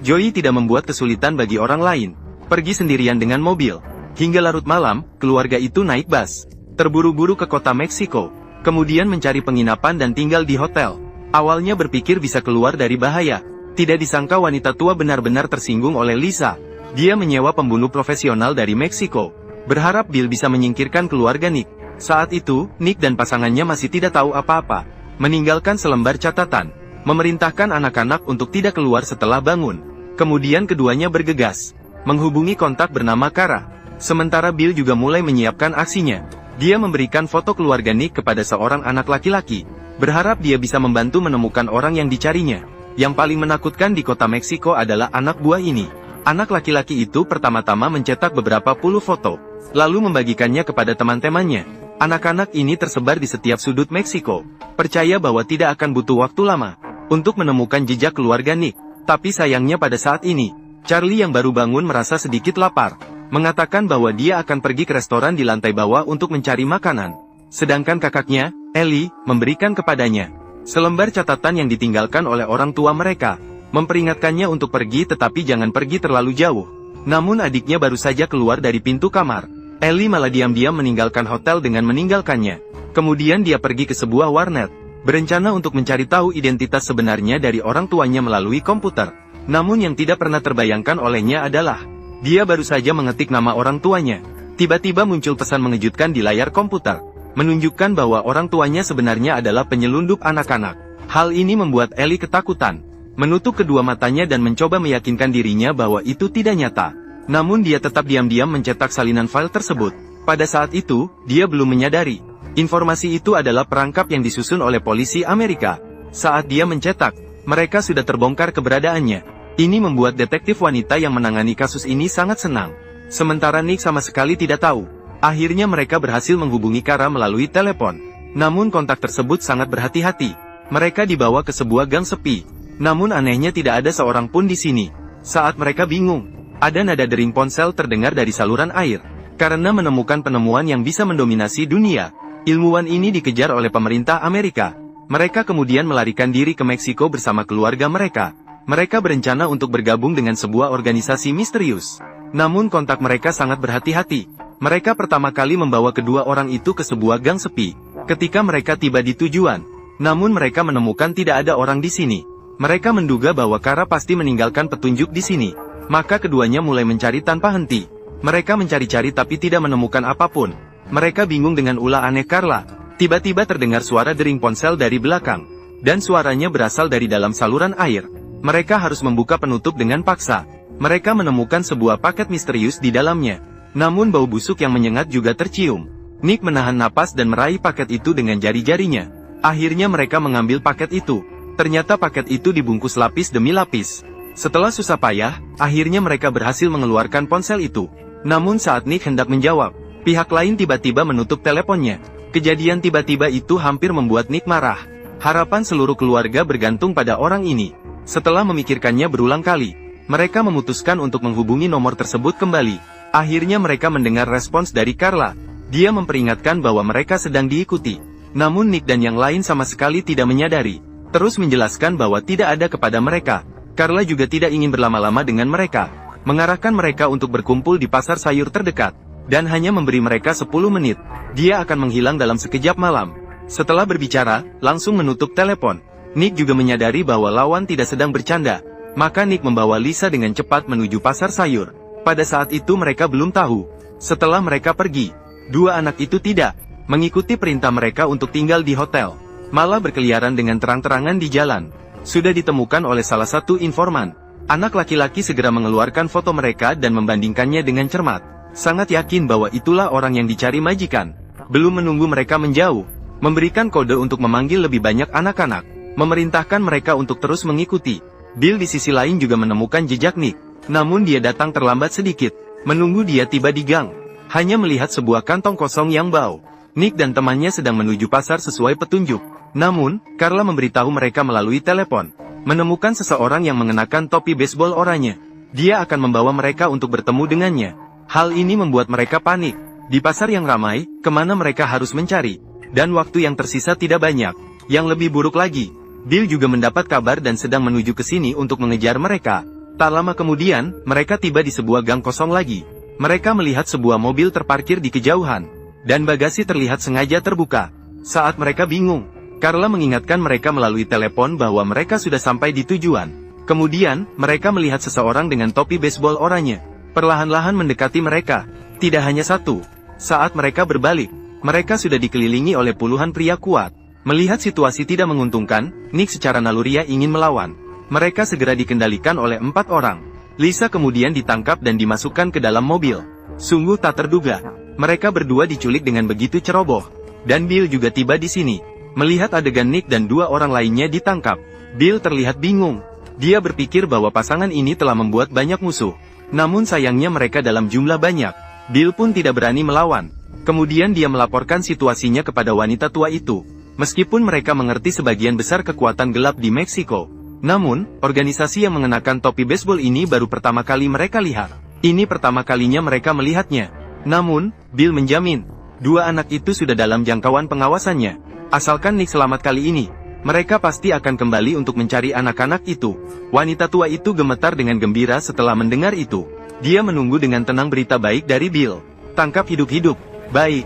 Joey tidak membuat kesulitan bagi orang lain. Pergi sendirian dengan mobil. Hingga larut malam, keluarga itu naik bus. Terburu-buru ke kota Meksiko. Kemudian mencari penginapan dan tinggal di hotel. Awalnya berpikir bisa keluar dari bahaya. Tidak disangka wanita tua benar-benar tersinggung oleh Lisa. Dia menyewa pembunuh profesional dari Meksiko. Berharap Bill bisa menyingkirkan keluarga Nick. Saat itu, Nick dan pasangannya masih tidak tahu apa-apa. Meninggalkan selembar catatan. Memerintahkan anak-anak untuk tidak keluar setelah bangun. Kemudian keduanya bergegas. Menghubungi kontak bernama Kara. Sementara Bill juga mulai menyiapkan aksinya. Dia memberikan foto keluarga Nick kepada seorang anak laki-laki. Berharap dia bisa membantu menemukan orang yang dicarinya. Yang paling menakutkan di kota Meksiko adalah anak buah ini. Anak laki-laki itu pertama-tama mencetak beberapa puluh foto, lalu membagikannya kepada teman-temannya. Anak-anak ini tersebar di setiap sudut Meksiko. Percaya bahwa tidak akan butuh waktu lama untuk menemukan jejak keluarga Nick. Tapi sayangnya pada saat ini, Charlie yang baru bangun merasa sedikit lapar. Mengatakan bahwa dia akan pergi ke restoran di lantai bawah untuk mencari makanan. Sedangkan kakaknya, Ellie, memberikan kepadanya selembar catatan yang ditinggalkan oleh orang tua mereka. Memperingatkannya untuk pergi tetapi jangan pergi terlalu jauh. Namun adiknya baru saja keluar dari pintu kamar. Ellie malah diam-diam meninggalkan hotel dengan meninggalkannya. Kemudian dia pergi ke sebuah warnet, berencana untuk mencari tahu identitas sebenarnya dari orang tuanya melalui komputer. Namun yang tidak pernah terbayangkan olehnya adalah, dia baru saja mengetik nama orang tuanya. Tiba-tiba muncul pesan mengejutkan di layar komputer, menunjukkan bahwa orang tuanya sebenarnya adalah penyelundup anak-anak. Hal ini membuat Ellie ketakutan, menutup kedua matanya dan mencoba meyakinkan dirinya bahwa itu tidak nyata. Namun dia tetap diam-diam mencetak salinan file tersebut. Pada saat itu, dia belum menyadari, informasi itu adalah perangkap yang disusun oleh polisi Amerika. Saat dia mencetak, mereka sudah terbongkar keberadaannya. Ini membuat detektif wanita yang menangani kasus ini sangat senang. Sementara Nick sama sekali tidak tahu. Akhirnya mereka berhasil menghubungi Kara melalui telepon. Namun kontak tersebut sangat berhati-hati. Mereka dibawa ke sebuah gang sepi. Namun anehnya tidak ada seorang pun di sini. Saat mereka bingung, ada nada dering ponsel terdengar dari saluran air. Karena menemukan penemuan yang bisa mendominasi dunia, ilmuwan ini dikejar oleh pemerintah Amerika. Mereka kemudian melarikan diri ke Meksiko bersama keluarga mereka. Mereka berencana untuk bergabung dengan sebuah organisasi misterius. Namun kontak mereka sangat berhati-hati. Mereka pertama kali membawa kedua orang itu ke sebuah gang sepi. Ketika mereka tiba di tujuan, namun mereka menemukan tidak ada orang di sini. Mereka menduga bahwa Kara pasti meninggalkan petunjuk di sini. Maka keduanya mulai mencari tanpa henti. Mereka mencari-cari tapi tidak menemukan apapun. Mereka bingung dengan ulah aneh Carla. Tiba-tiba terdengar suara dering ponsel dari belakang. Dan suaranya berasal dari dalam saluran air. Mereka harus membuka penutup dengan paksa. Mereka menemukan sebuah paket misterius di dalamnya. Namun bau busuk yang menyengat juga tercium. Nick menahan napas dan meraih paket itu dengan jari-jarinya. Akhirnya mereka mengambil paket itu. Ternyata paket itu dibungkus lapis demi lapis. Setelah susah payah, akhirnya mereka berhasil mengeluarkan ponsel itu. Namun saat Nick hendak menjawab, pihak lain tiba-tiba menutup teleponnya. Kejadian tiba-tiba itu hampir membuat Nick marah. Harapan seluruh keluarga bergantung pada orang ini. Setelah memikirkannya berulang kali, mereka memutuskan untuk menghubungi nomor tersebut kembali. Akhirnya mereka mendengar respons dari Carla. Dia memperingatkan bahwa mereka sedang diikuti. Namun Nick dan yang lain sama sekali tidak menyadari. Terus menjelaskan bahwa tidak ada kepada mereka. Carla juga tidak ingin berlama-lama dengan mereka. Mengarahkan mereka untuk berkumpul di pasar sayur terdekat. Dan hanya memberi mereka 10 menit. Dia akan menghilang dalam sekejap malam. Setelah berbicara, langsung menutup telepon. Nick juga menyadari bahwa lawan tidak sedang bercanda. Maka Nick membawa Lisa dengan cepat menuju pasar sayur. Pada saat itu mereka belum tahu Setelah mereka pergi, dua anak itu tidak mengikuti perintah mereka untuk tinggal di hotel, malah berkeliaran dengan terang-terangan di jalan. Sudah ditemukan oleh salah satu informan. Anak laki-laki segera mengeluarkan foto mereka dan membandingkannya dengan cermat. Sangat yakin bahwa itulah orang yang dicari majikan. Belum menunggu mereka menjauh, memberikan kode untuk memanggil lebih banyak anak-anak, memerintahkan mereka untuk terus mengikuti. Bill di sisi lain juga menemukan jejak Nick. Namun dia datang terlambat sedikit. Menunggu dia tiba di gang, hanya melihat sebuah kantong kosong yang bau. Nick dan temannya sedang menuju pasar sesuai petunjuk. Namun, Carla memberitahu mereka melalui telepon, menemukan seseorang yang mengenakan topi baseball oranye. Dia akan membawa mereka untuk bertemu dengannya. Hal ini membuat mereka panik. Di pasar yang ramai, kemana mereka harus mencari? Dan waktu yang tersisa tidak banyak. Yang lebih buruk lagi, Bill juga mendapat kabar dan sedang menuju ke sini untuk mengejar mereka. Tak lama kemudian, mereka tiba di sebuah gang kosong lagi. Mereka melihat sebuah mobil terparkir di kejauhan, dan bagasi terlihat sengaja terbuka. Saat mereka bingung, Carla mengingatkan mereka melalui telepon bahwa mereka sudah sampai di tujuan. Kemudian, mereka melihat seseorang dengan topi baseball oranye, perlahan-lahan mendekati mereka. Tidak hanya satu. Saat mereka berbalik, mereka sudah dikelilingi oleh puluhan pria kuat. Melihat situasi tidak menguntungkan, Nick secara naluriah ingin melawan. Mereka segera dikendalikan oleh 4 orang. Lisa kemudian ditangkap dan dimasukkan ke dalam mobil. Sungguh tak terduga, mereka berdua diculik dengan begitu ceroboh. Dan Bill juga tiba di sini. Melihat adegan Nick dan 2 orang lainnya ditangkap, Bill terlihat bingung. Dia berpikir bahwa pasangan ini telah membuat banyak musuh. Namun sayangnya mereka dalam jumlah banyak. Bill pun tidak berani melawan. Kemudian dia melaporkan situasinya kepada wanita tua itu. Meskipun mereka mengerti sebagian besar kekuatan gelap di Meksiko, namun, organisasi yang mengenakan topi baseball ini baru pertama kali mereka lihat. Ini pertama kalinya mereka melihatnya. Namun, Bill menjamin, 2 anak itu sudah dalam jangkauan pengawasannya. Asalkan Nick selamat kali ini, mereka pasti akan kembali untuk mencari anak-anak itu. Wanita tua itu gemetar dengan gembira setelah mendengar itu. Dia menunggu dengan tenang berita baik dari Bill. Tangkap hidup-hidup. Baik.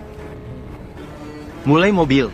Mulai mobil.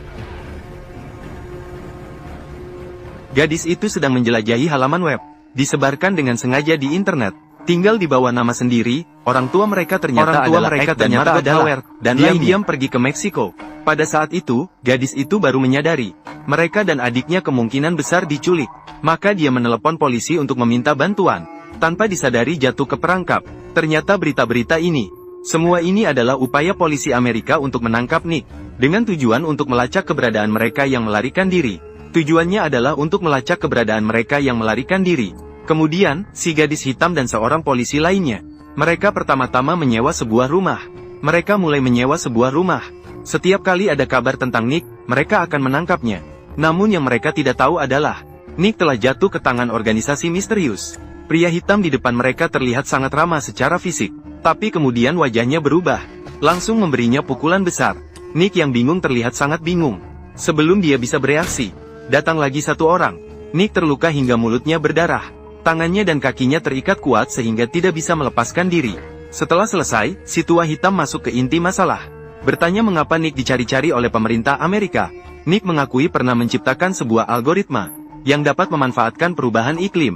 Gadis itu sedang menjelajahi halaman web, disebarkan dengan sengaja di internet. Tinggal di bawah nama sendiri, orang tua mereka ternyata adalah Margot Hauer, dan diam-diam pergi ke Meksiko. Pada saat itu, gadis itu baru menyadari, mereka dan adiknya kemungkinan besar diculik. Maka dia menelepon polisi untuk meminta bantuan. Tanpa disadari jatuh ke perangkap. Ternyata berita-berita ini, semua ini adalah upaya polisi Amerika untuk menangkap Nick, dengan tujuan untuk melacak keberadaan mereka yang melarikan diri. Tujuannya adalah untuk melacak keberadaan mereka yang melarikan diri. Kemudian, si gadis hitam dan seorang polisi lainnya. Mereka pertama-tama menyewa sebuah rumah. Mereka mulai menyewa sebuah rumah. Setiap kali ada kabar tentang Nick, mereka akan menangkapnya. Namun yang mereka tidak tahu adalah, Nick telah jatuh ke tangan organisasi misterius. Pria hitam di depan mereka terlihat sangat ramah secara fisik. Tapi kemudian wajahnya berubah. Langsung memberinya pukulan besar. Nick yang bingung terlihat sangat bingung. Sebelum dia bisa bereaksi, datang lagi satu orang. Nick terluka hingga mulutnya berdarah. Tangannya dan kakinya terikat kuat sehingga tidak bisa melepaskan diri. Setelah selesai, si tua hitam masuk ke inti masalah. Bertanya mengapa Nick dicari-cari oleh pemerintah Amerika. Nick mengakui pernah menciptakan sebuah algoritma yang dapat memanfaatkan perubahan iklim.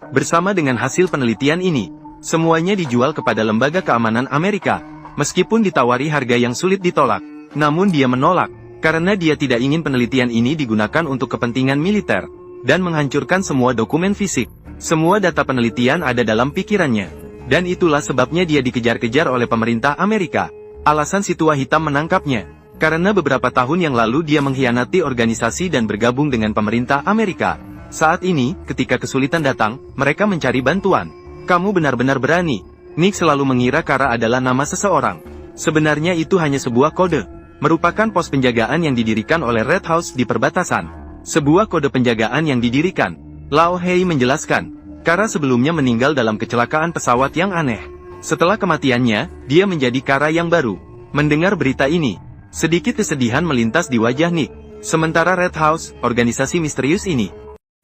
Bersama dengan hasil penelitian ini, semuanya dijual kepada lembaga keamanan Amerika. Meskipun ditawari harga yang sulit ditolak, namun dia menolak. Karena dia tidak ingin penelitian ini digunakan untuk kepentingan militer, dan menghancurkan semua dokumen fisik. Semua data penelitian ada dalam pikirannya. Dan itulah sebabnya dia dikejar-kejar oleh pemerintah Amerika. Alasan si tua hitam menangkapnya, karena beberapa tahun yang lalu dia mengkhianati organisasi dan bergabung dengan pemerintah Amerika. Saat ini, ketika kesulitan datang, mereka mencari bantuan. Kamu benar-benar berani. Nick selalu mengira Kara adalah nama seseorang. Sebenarnya itu hanya sebuah kode. Merupakan pos penjagaan yang didirikan oleh Red House di perbatasan. Sebuah kode penjagaan yang didirikan. Lao Hei menjelaskan, Kara sebelumnya meninggal dalam kecelakaan pesawat yang aneh. Setelah kematiannya, dia menjadi Kara yang baru. Mendengar berita ini, sedikit kesedihan melintas di wajah Nick. Sementara Red House, organisasi misterius ini,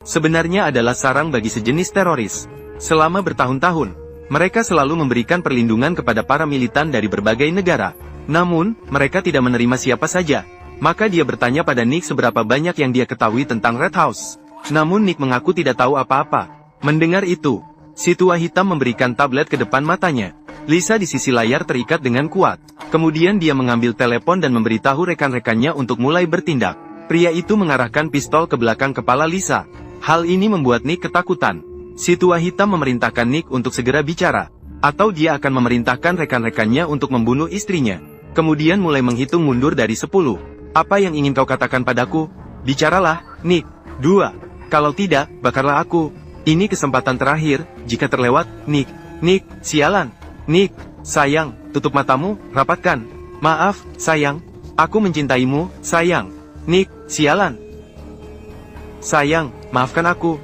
sebenarnya adalah sarang bagi sejenis teroris. Selama bertahun-tahun, mereka selalu memberikan perlindungan kepada para militan dari berbagai negara. Namun, mereka tidak menerima siapa saja. Maka dia bertanya pada Nick seberapa banyak yang dia ketahui tentang Red House. Namun Nick mengaku tidak tahu apa-apa. Mendengar itu, Si tua hitam memberikan tablet ke depan matanya. Lisa di sisi layar terikat dengan kuat. Kemudian dia mengambil telepon dan memberitahu rekan-rekannya untuk mulai bertindak. Pria itu mengarahkan pistol ke belakang kepala Lisa. Hal ini membuat Nick ketakutan. Si tua hitam memerintahkan Nick untuk segera bicara, atau dia akan memerintahkan rekan-rekannya untuk membunuh istrinya. Kemudian mulai menghitung mundur dari 10. Apa yang ingin kau katakan padaku? Bicaralah, Nick. 2. Kalau tidak, bakarlah aku. Ini kesempatan terakhir, jika terlewat, Nick. Nick, sialan. Nick, sayang, tutup matamu, rapatkan. Maaf, sayang. Aku mencintaimu, sayang. Nick, sialan. Sayang, maafkan aku.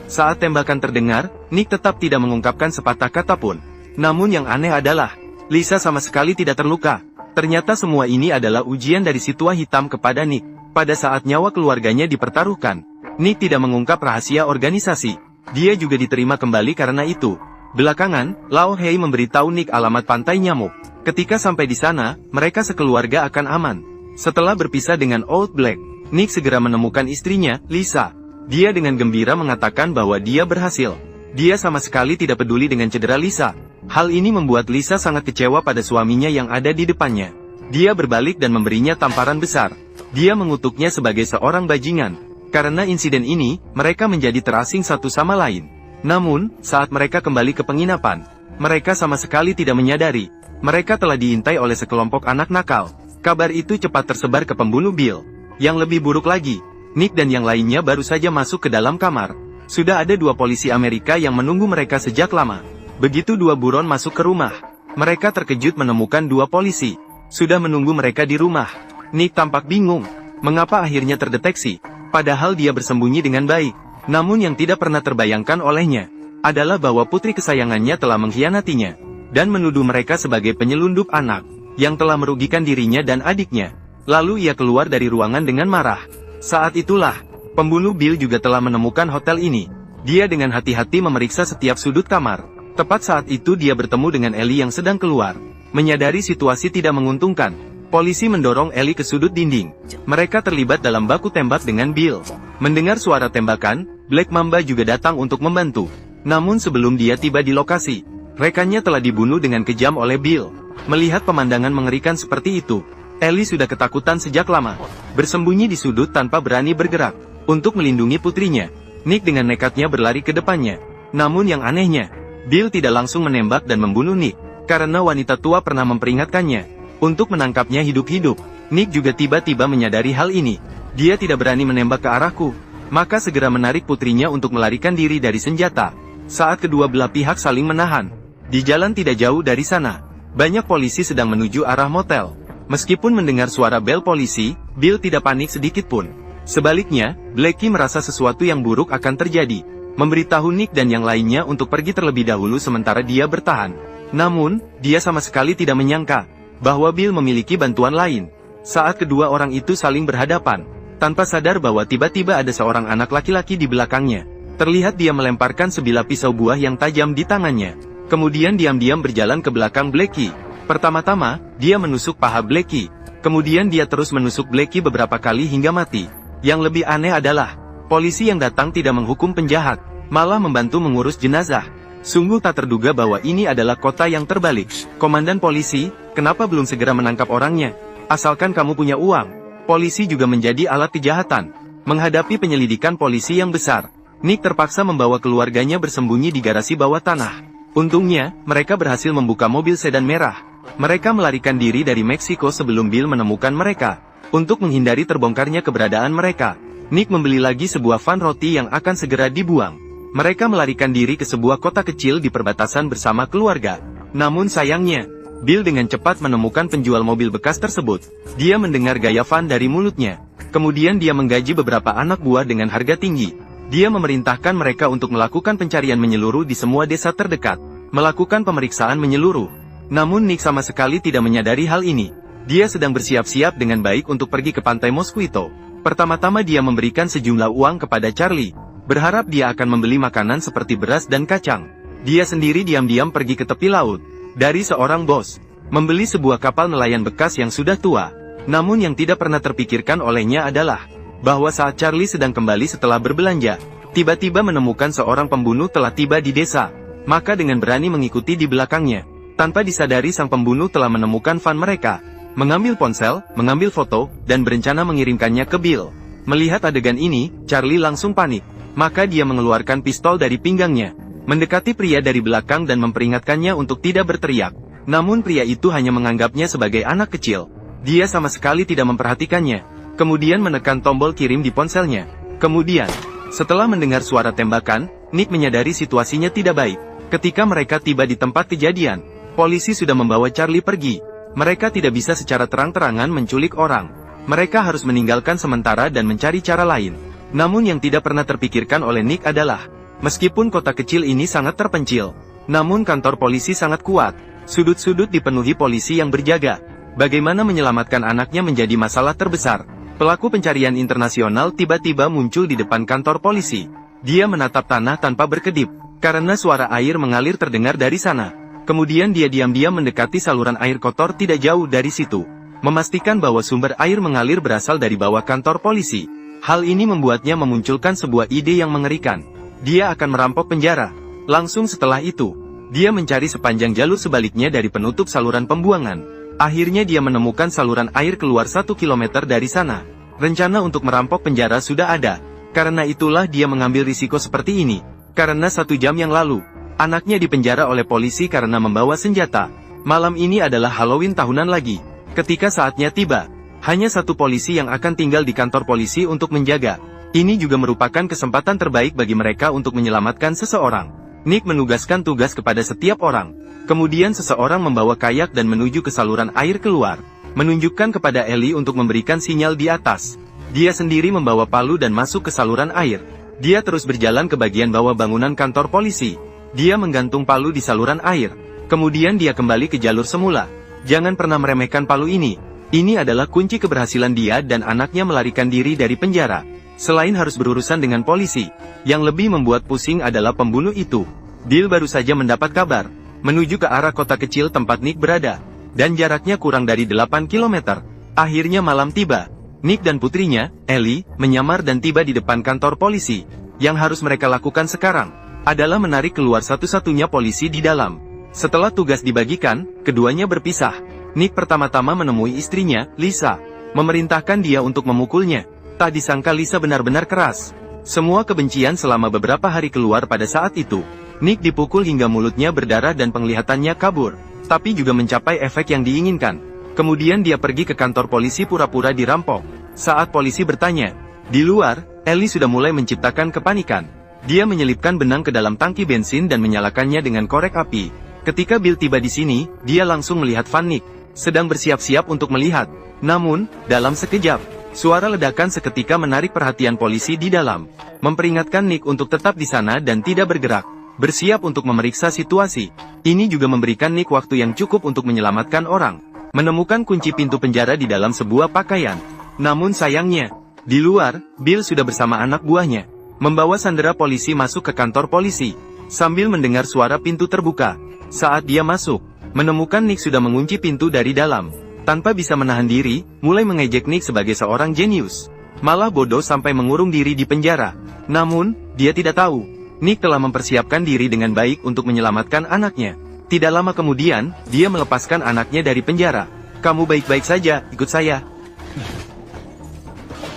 Saat tembakan terdengar, Nick tetap tidak mengungkapkan sepatah kata pun. Namun yang aneh adalah, Lisa sama sekali tidak terluka. Ternyata semua ini adalah ujian dari si tua hitam kepada Nick. Pada saat nyawa keluarganya dipertaruhkan, Nick tidak mengungkap rahasia organisasi. Dia juga diterima kembali karena itu. Belakangan, Lao Hei memberitahu Nick alamat pantai nyamuk. Ketika sampai di sana, mereka sekeluarga akan aman. Setelah berpisah dengan Old Black, Nick segera menemukan istrinya, Lisa. Dia dengan gembira mengatakan bahwa dia berhasil. Dia sama sekali tidak peduli dengan cedera Lisa. Hal ini membuat Lisa sangat kecewa pada suaminya yang ada di depannya. Dia berbalik dan memberinya tamparan besar. Dia mengutuknya sebagai seorang bajingan. Karena insiden ini, mereka menjadi terasing satu sama lain. Namun, saat mereka kembali ke penginapan, mereka sama sekali tidak menyadari. Mereka telah diintai oleh sekelompok anak nakal. Kabar itu cepat tersebar ke pembunuh Bill. Yang lebih buruk lagi, Nick dan yang lainnya baru saja masuk ke dalam kamar. Sudah ada 2 polisi Amerika yang menunggu mereka sejak lama. Begitu 2 buron masuk ke rumah, mereka terkejut menemukan 2 polisi sudah menunggu mereka di rumah. Nick tampak bingung, mengapa akhirnya terdeteksi, padahal dia bersembunyi dengan baik. Namun yang tidak pernah terbayangkan olehnya, adalah bahwa putri kesayangannya telah mengkhianatinya, dan menuduh mereka sebagai penyelundup anak, yang telah merugikan dirinya dan adiknya. Lalu ia keluar dari ruangan dengan marah. Saat itulah, pembunuh Bill juga telah menemukan hotel ini. Dia dengan hati-hati memeriksa setiap sudut kamar. Tepat saat itu dia bertemu dengan Ellie yang sedang keluar. Menyadari situasi tidak menguntungkan, polisi mendorong Ellie ke sudut dinding. Mereka terlibat dalam baku tembak dengan Bill. Mendengar suara tembakan, Black Mamba juga datang untuk membantu. Namun sebelum dia tiba di lokasi, rekannya telah dibunuh dengan kejam oleh Bill. Melihat pemandangan mengerikan seperti itu, Ellie sudah ketakutan sejak lama. Bersembunyi di sudut tanpa berani bergerak. Untuk melindungi putrinya, Nick dengan nekatnya berlari ke depannya. Namun yang anehnya, Bill tidak langsung menembak dan membunuh Nick. Karena wanita tua pernah memperingatkannya untuk menangkapnya hidup-hidup. Nick juga tiba-tiba menyadari hal ini. Dia tidak berani menembak ke arahku. Maka segera menarik putrinya untuk melarikan diri dari senjata. Saat kedua belah pihak saling menahan, di jalan tidak jauh dari sana, banyak polisi sedang menuju arah motel. Meskipun mendengar suara bel polisi, Bill tidak panik sedikit pun. Sebaliknya, Blackie merasa sesuatu yang buruk akan terjadi. Memberitahu Nick dan yang lainnya untuk pergi terlebih dahulu sementara dia bertahan. Namun, dia sama sekali tidak menyangka bahwa Bill memiliki bantuan lain. Saat kedua orang itu saling berhadapan, tanpa sadar bahwa tiba-tiba ada seorang anak laki-laki di belakangnya. Terlihat dia melemparkan sebilah pisau buah yang tajam di tangannya. Kemudian diam-diam berjalan ke belakang Blackie. Pertama-tama, dia menusuk paha Blackie. Kemudian dia terus menusuk Blackie beberapa kali hingga mati. Yang lebih aneh adalah, polisi yang datang tidak menghukum penjahat, malah membantu mengurus jenazah. Sungguh tak terduga bahwa ini adalah kota yang terbalik. Komandan polisi, kenapa belum segera menangkap orangnya? Asalkan kamu punya uang. Polisi juga menjadi alat kejahatan. Menghadapi penyelidikan polisi yang besar, Nick terpaksa membawa keluarganya bersembunyi di garasi bawah tanah. Untungnya, mereka berhasil membuka mobil sedan merah. Mereka melarikan diri dari Meksiko sebelum Bill menemukan mereka. Untuk menghindari terbongkarnya keberadaan mereka, Nick membeli lagi sebuah van roti yang akan segera dibuang. Mereka melarikan diri ke sebuah kota kecil di perbatasan bersama keluarga. Namun sayangnya, Bill dengan cepat menemukan penjual mobil bekas tersebut. Dia mendengar gaya van dari mulutnya. Kemudian dia menggaji beberapa anak buah dengan harga tinggi. Dia memerintahkan mereka untuk melakukan pencarian menyeluruh di semua desa terdekat. Melakukan pemeriksaan menyeluruh. Namun Nick sama sekali tidak menyadari hal ini. Dia sedang bersiap-siap dengan baik untuk pergi ke pantai Mosquito. Pertama-tama dia memberikan sejumlah uang kepada Charlie. Berharap dia akan membeli makanan seperti beras dan kacang. Dia sendiri diam-diam pergi ke tepi laut. Dari seorang bos. Membeli sebuah kapal nelayan bekas yang sudah tua. Namun yang tidak pernah terpikirkan olehnya adalah bahwa saat Charlie sedang kembali setelah berbelanja, tiba-tiba menemukan seorang pembunuh telah tiba di desa. Maka dengan berani mengikuti di belakangnya. Tanpa disadari sang pembunuh telah menemukan van mereka, mengambil ponsel, mengambil foto, dan berencana mengirimkannya ke Bill. Melihat adegan ini, Charlie langsung panik. Maka dia mengeluarkan pistol dari pinggangnya, mendekati pria dari belakang dan memperingatkannya untuk tidak berteriak. Namun pria itu hanya menganggapnya sebagai anak kecil. Dia sama sekali tidak memperhatikannya. Kemudian menekan tombol kirim di ponselnya. Kemudian, setelah mendengar suara tembakan, Nick menyadari situasinya tidak baik. Ketika mereka tiba di tempat kejadian, polisi sudah membawa Charlie pergi. Mereka tidak bisa secara terang-terangan menculik orang. Mereka harus meninggalkan sementara dan mencari cara lain. Namun yang tidak pernah terpikirkan oleh Nick adalah, meskipun kota kecil ini sangat terpencil, namun kantor polisi sangat kuat. Sudut-sudut dipenuhi polisi yang berjaga. Bagaimana menyelamatkan anaknya menjadi masalah terbesar. Pelaku pencarian internasional tiba-tiba muncul di depan kantor polisi. Dia menatap tanah tanpa berkedip, karena suara air mengalir terdengar dari sana. Kemudian dia diam-diam mendekati saluran air kotor tidak jauh dari situ, memastikan bahwa sumber air mengalir berasal dari bawah kantor polisi. Hal ini membuatnya memunculkan sebuah ide yang mengerikan. Dia akan merampok penjara. Langsung setelah itu, dia mencari sepanjang jalur sebaliknya dari penutup saluran pembuangan. Akhirnya dia menemukan saluran air keluar 1 kilometer dari sana. Rencana untuk merampok penjara sudah ada. Karena itulah dia mengambil risiko seperti ini. Karena 1 jam yang lalu, anaknya dipenjara oleh polisi karena membawa senjata. Malam ini adalah Halloween tahunan lagi. Ketika saatnya tiba, hanya 1 polisi yang akan tinggal di kantor polisi untuk menjaga. Ini juga merupakan kesempatan terbaik bagi mereka untuk menyelamatkan seseorang. Nick menugaskan tugas kepada setiap orang. Kemudian seseorang membawa kayak dan menuju ke saluran air keluar, menunjukkan kepada Ellie untuk memberikan sinyal di atas. Dia sendiri membawa palu dan masuk ke saluran air. Dia terus berjalan ke bagian bawah bangunan kantor polisi. Dia menggantung palu di saluran air. Kemudian dia kembali ke jalur semula. Jangan pernah meremehkan palu ini. Ini adalah kunci keberhasilan dia dan anaknya melarikan diri dari penjara. Selain harus berurusan dengan polisi, yang lebih membuat pusing adalah pembunuh itu. Bill baru saja mendapat kabar, menuju ke arah kota kecil tempat Nick berada, dan jaraknya kurang dari 8 km. Akhirnya malam tiba. Nick dan putrinya, Ellie, menyamar dan tiba di depan kantor polisi. Yang harus mereka lakukan sekarang adalah menarik keluar satu-satunya polisi di dalam. Setelah tugas dibagikan, keduanya berpisah. Nick pertama-tama menemui istrinya, Lisa, memerintahkan dia untuk memukulnya. Tak disangka Lisa benar-benar keras. Semua kebencian selama beberapa hari keluar pada saat itu. Nick dipukul hingga mulutnya berdarah dan penglihatannya kabur, tapi juga mencapai efek yang diinginkan. Kemudian dia pergi ke kantor polisi pura-pura dirampok. Saat polisi bertanya, di luar, Ellie sudah mulai menciptakan kepanikan. Dia menyelipkan benang ke dalam tangki bensin dan menyalakannya dengan korek api. Ketika Bill tiba di sini, dia langsung melihat Van Nick sedang bersiap-siap untuk melihat. Namun, dalam sekejap, suara ledakan seketika menarik perhatian polisi di dalam, memperingatkan Nick untuk tetap di sana dan tidak bergerak, bersiap untuk memeriksa situasi. Ini juga memberikan Nick waktu yang cukup untuk menyelamatkan orang, menemukan kunci pintu penjara di dalam sebuah pakaian. Namun sayangnya, di luar, Bill sudah bersama anak buahnya, membawa sandera polisi masuk ke kantor polisi, sambil mendengar suara pintu terbuka. Saat dia masuk, menemukan Nick sudah mengunci pintu dari dalam. Tanpa bisa menahan diri, mulai mengejek Nick sebagai seorang jenius. Malah bodoh sampai mengurung diri di penjara. Namun, dia tidak tahu, Nick telah mempersiapkan diri dengan baik untuk menyelamatkan anaknya. Tidak lama kemudian, dia melepaskan anaknya dari penjara. Kamu baik-baik saja, ikut saya.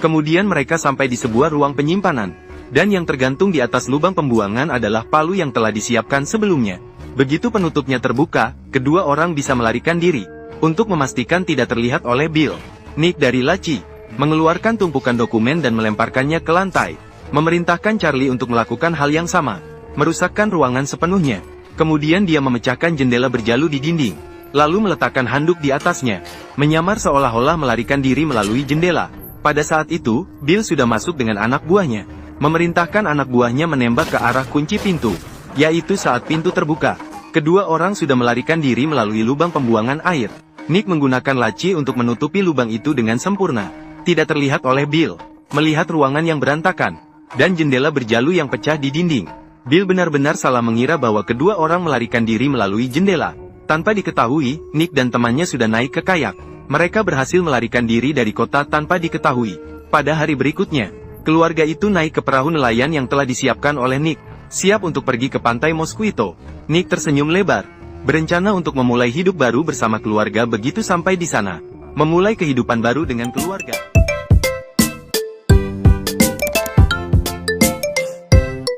Kemudian mereka sampai di sebuah ruang penyimpanan. Dan yang tergantung di atas lubang pembuangan adalah palu yang telah disiapkan sebelumnya. Begitu penutupnya terbuka, kedua orang bisa melarikan diri. Untuk memastikan tidak terlihat oleh Bill, Nick dari laci mengeluarkan tumpukan dokumen dan melemparkannya ke lantai. Memerintahkan Charlie untuk melakukan hal yang sama, merusakkan ruangan sepenuhnya. Kemudian dia memecahkan jendela berjalu di dinding, lalu meletakkan handuk di atasnya, menyamar seolah-olah melarikan diri melalui jendela. Pada saat itu, Bill sudah masuk dengan anak buahnya, memerintahkan anak buahnya menembak ke arah kunci pintu, yaitu saat pintu terbuka. Kedua orang sudah melarikan diri melalui lubang pembuangan air. Nick menggunakan laci untuk menutupi lubang itu dengan sempurna. Tidak terlihat oleh Bill. Melihat ruangan yang berantakan, dan jendela berjalu yang pecah di dinding, Bill benar-benar salah mengira bahwa kedua orang melarikan diri melalui jendela. Tanpa diketahui, Nick dan temannya sudah naik ke kayak. Mereka berhasil melarikan diri dari kota tanpa diketahui. Pada hari berikutnya, Keluarga itu naik ke perahu nelayan yang telah disiapkan oleh Nick, siap untuk pergi ke pantai Mosquito. Nick tersenyum lebar, berencana untuk memulai hidup baru bersama keluarga begitu sampai di sana. Memulai kehidupan baru dengan keluarga.